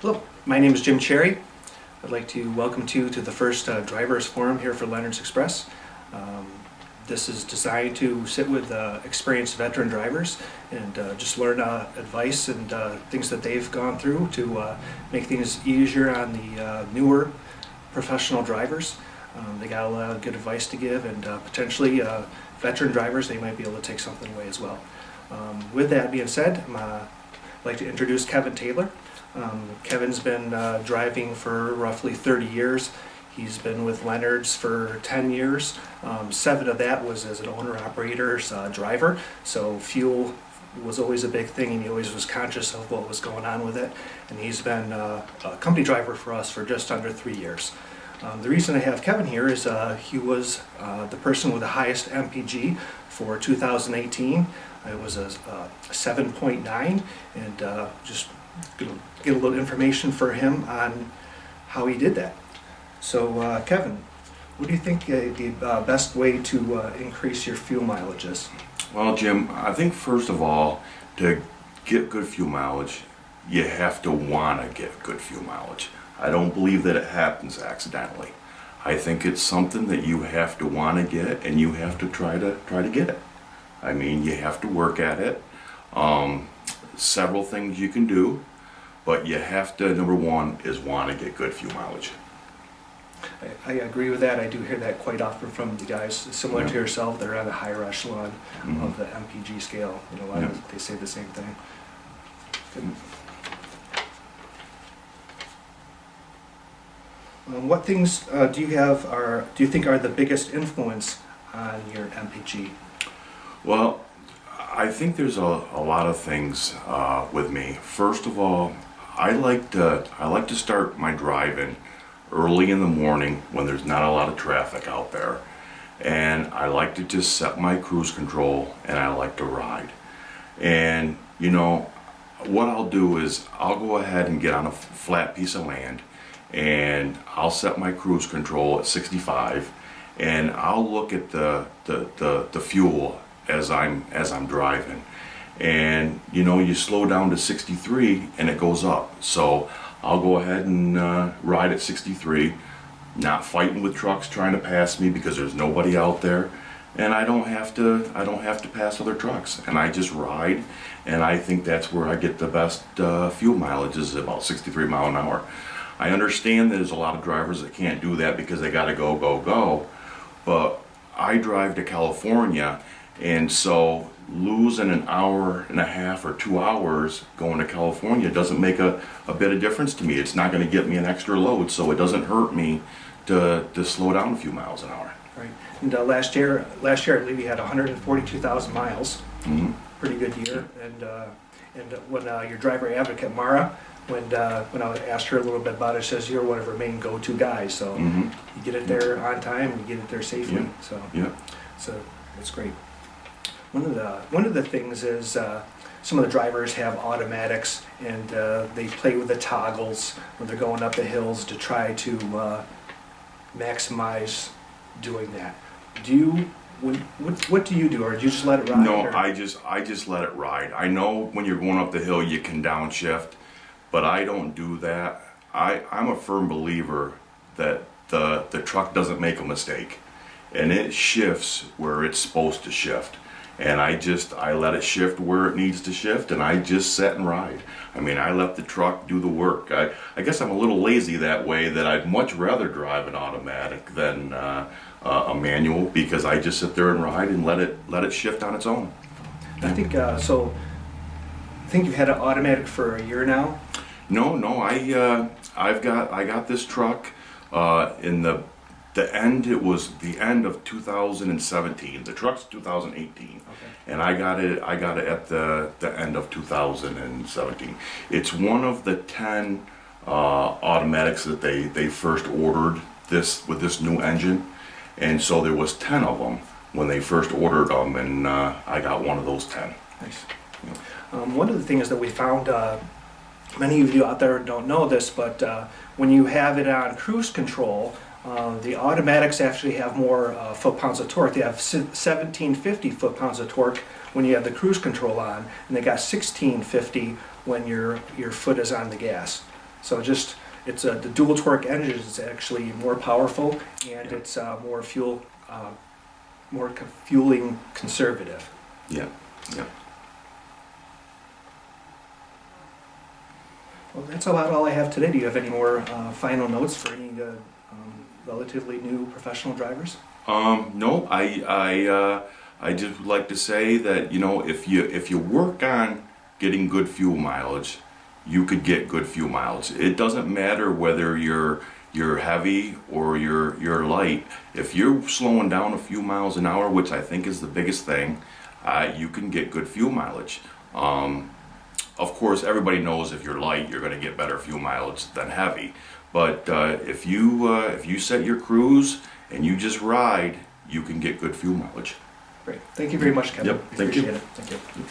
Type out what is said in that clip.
Hello, my name is Jim Cherry. I'd like to welcome you to the first Drivers Forum here for Leonard's Express. This is designed to sit with experienced veteran drivers and just learn advice and things that they've gone through to make things easier on the newer professional drivers. They got a lot of good advice to give, and potentially veteran drivers, they might be able to take something away as well. With that being said, I'd like to introduce Kevin Taylor. Kevin's been driving for roughly 30 years. He's been with Leonard's for 10 years. 7 of that was as an owner-operator's driver, so fuel was always a big thing, and he always was conscious of what was going on with it. And he's been a company driver for us for just under 3 years. The reason I have Kevin here is he was the person with the highest MPG for 2018. It was a 7.9, and just gonna get a little information for him on how he did that. So Kevin, what do you think the best way to increase your fuel mileage is? Well, Jim, I think first of all, to get good fuel mileage, you have to want to get good fuel mileage. I don't believe that it happens accidentally. I think it's something that you have to want to get, and you have to try to get it. I mean, you have to work at it. Several things you can do, but you have to, number one, is want to get good fuel mileage. I agree with that. I do hear that quite often from the guys similar to yourself that are on the higher echelon of the MPG scale. You know, they say the same thing. Good. What things do you think are the biggest influence on your MPG? Well, I think there's a lot of things with me. First of all, I like to start my driving early in the morning when there's not a lot of traffic out there, and I like to just set my cruise control and I like to ride. And you know what I'll do is I'll go ahead and get on a flat piece of land, and I'll set my cruise control at 65, and I'll look at the fuel as I'm driving. And you know, you slow down to 63 and it goes up. So I'll go ahead and ride at 63, not fighting with trucks trying to pass me because there's nobody out there, and I don't have to pass other trucks, and I just ride. And I think that's where I get the best fuel mileage, is about 63 miles an hour. I understand that there's a lot of drivers that can't do that because they got to go, but I drive to California, and so losing an hour and a half or 2 hours going to California doesn't make a bit of difference to me. It's not going to get me an extra load, so it doesn't hurt me to slow down a few miles an hour. Right. And last year I believe you had 142,000 miles. Mm-hmm. Pretty good year. And when your driver advocate Mara, when I asked her a little bit about it, she says you're one of her main go-to guys. So you get it there on time, and you get it there safely. So that's great. One of the things is some of the drivers have automatics, and they play with the toggles when they're going up the hills to try to maximize doing that. What do you do, or do you just let it ride? No, I just let it ride. I know when you're going up the hill you can downshift, but I don't do that. I'm a firm believer that the truck doesn't make a mistake, and it shifts where it's supposed to shift. And I let it shift where it needs to shift, and I just sit and ride. I mean, I let the truck do the work. I guess I'm a little lazy that way, that I'd much rather drive an automatic than a manual, because I just sit there and ride and let it shift on its own. I think so. I think you've had an automatic for a year now. No, I got this truck in it was the end of 2017. The truck's 2018, and I got it at the end of 2017. It's one of the 10 automatics that they first ordered with this new engine, and so there was 10 of them when they first ordered them, and I got one of those 10. Nice. One of the things that we found, many of you out there don't know this, but when you have it on cruise control, the automatics actually have more foot-pounds of torque. They have 1750 foot-pounds of torque when you have the cruise control on, and they got 1650 when your foot is on the gas. So just, the dual torque engine is actually more powerful, and Yeah. it's fueling conservative. Yeah, yeah. Well, that's about all I have today. Do you have any more final notes for any relatively new professional drivers? No, I just would like to say that, you know, if you work on getting good fuel mileage, you could get good fuel mileage. It doesn't matter whether you're heavy or you're light. If you're slowing down a few miles an hour, which I think is the biggest thing, you can get good fuel mileage. Of course, everybody knows if you're light, you're going to get better fuel mileage than heavy. But if you set your cruise and you just ride, you can get good fuel mileage. Great. Thank you very much, Kevin. Yep, thank you. Appreciate it. Thank you.